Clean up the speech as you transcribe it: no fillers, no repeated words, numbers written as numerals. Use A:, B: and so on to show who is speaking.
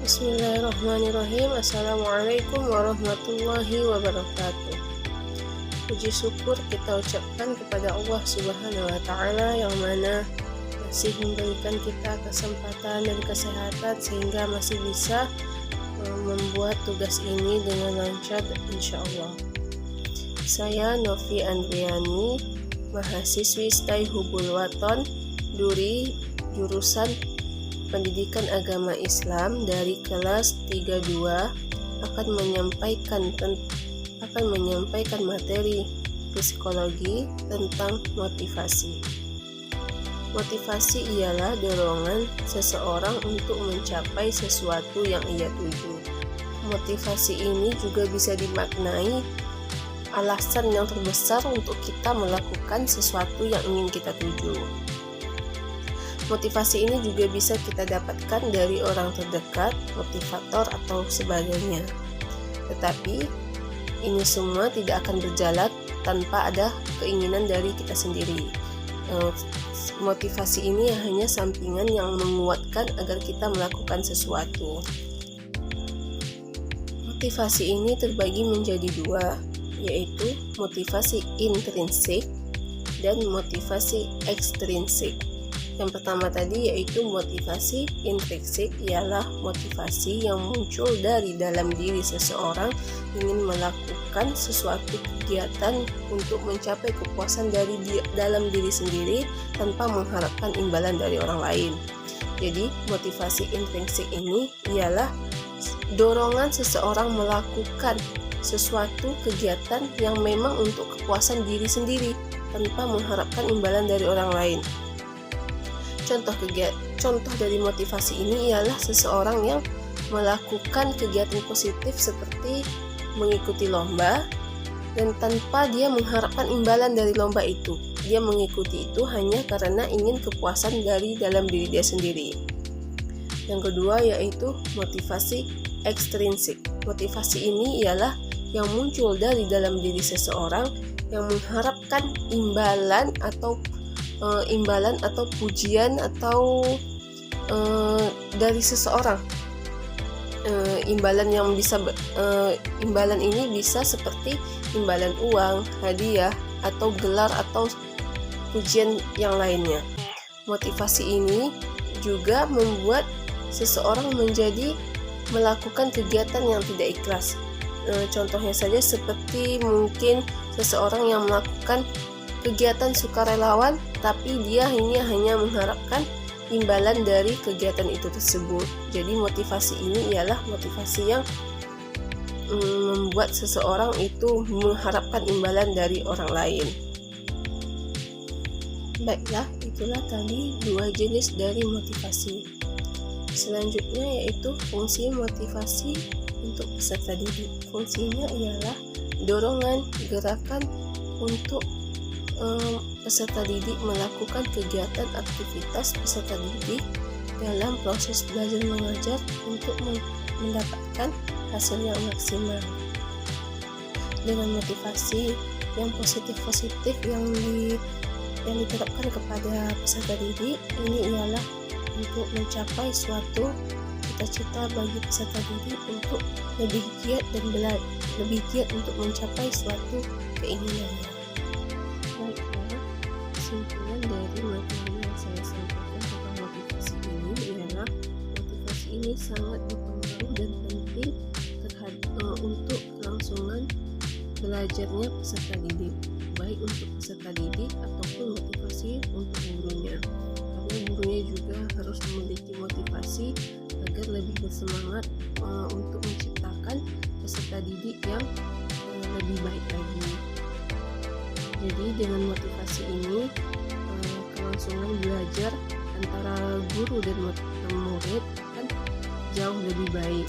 A: Bismillahirrahmanirrahim. Assalamualaikum warahmatullahi wabarakatuh. Puji syukur kita ucapkan kepada Allah Subhanahu wa Ta'ala yang mana masih memberikan kita kesempatan dan kesehatan sehingga masih bisa membuat tugas ini dengan lancar insyaallah. Saya Novi Andriani, mahasiswi STAI Hubul Waton, Duri, jurusan Pendidikan Agama Islam dari kelas 32 akan menyampaikan materi psikologi tentang motivasi. Motivasi ialah dorongan seseorang untuk mencapai sesuatu yang ia tuju. Motivasi ini juga bisa dimaknai alasan yang terbesar untuk kita melakukan sesuatu yang ingin kita tuju. Motivasi ini juga bisa kita dapatkan dari orang terdekat, motivator atau sebagainya. Tetapi ini semua tidak akan berjalan tanpa ada keinginan dari kita sendiri. Motivasi ini hanya sampingan yang menguatkan agar kita melakukan sesuatu. Motivasi ini terbagi menjadi dua, yaitu motivasi intrinsik dan motivasi ekstrinsik. Yang pertama tadi yaitu motivasi intrinsik, ialah motivasi yang muncul dari dalam diri seseorang ingin melakukan sesuatu kegiatan untuk mencapai kepuasan dari dalam diri sendiri tanpa mengharapkan imbalan dari orang lain. Jadi motivasi intrinsik ini ialah dorongan seseorang melakukan sesuatu kegiatan yang memang untuk kepuasan diri sendiri tanpa mengharapkan imbalan dari orang lain. Contoh dari motivasi ini ialah seseorang yang melakukan kegiatan positif seperti mengikuti lomba dan tanpa dia mengharapkan imbalan dari lomba itu. Dia mengikuti itu hanya karena ingin kepuasan dari dalam diri dia sendiri. Yang kedua yaitu motivasi ekstrinsik. Motivasi ini ialah yang muncul dari dalam diri seseorang yang mengharapkan imbalan atau pujian atau dari seseorang. Imbalan ini bisa seperti imbalan uang, hadiah, atau gelar atau pujian yang lainnya. Motivasi ini juga membuat seseorang menjadi melakukan kegiatan yang tidak ikhlas. Contohnya saja seperti mungkin seseorang yang melakukan kegiatan sukarelawan, tapi dia hanya mengharapkan imbalan dari kegiatan itu tersebut. Jadi motivasi ini ialah motivasi yang membuat seseorang itu mengharapkan imbalan dari orang lain. Baiklah, itulah tadi dua jenis dari motivasi. Selanjutnya yaitu fungsi motivasi untuk peserta didik. Fungsinya ialah dorongan gerakan untuk peserta didik melakukan kegiatan aktivitas peserta didik dalam proses belajar mengajar untuk mendapatkan hasil yang maksimal. Dengan motivasi yang positif yang diterapkan kepada peserta didik, ini ialah untuk mencapai suatu cita-cita bagi peserta didik untuk lebih giat untuk mencapai suatu keinginannya. Kesimpulan dari materi yang saya sampaikan tentang motivasi ini ialah motivasi ini sangat berpengaruh dan penting untuk kelangsungan belajarnya peserta didik, baik untuk peserta didik ataupun motivasi untuk gurunya. Karena gurunya juga harus memiliki motivasi agar lebih bersemangat untuk menciptakan peserta didik yang lebih baik lagi. Jadi dengan motivasi ini kelangsungan belajar antara guru dan murid akan jauh lebih baik.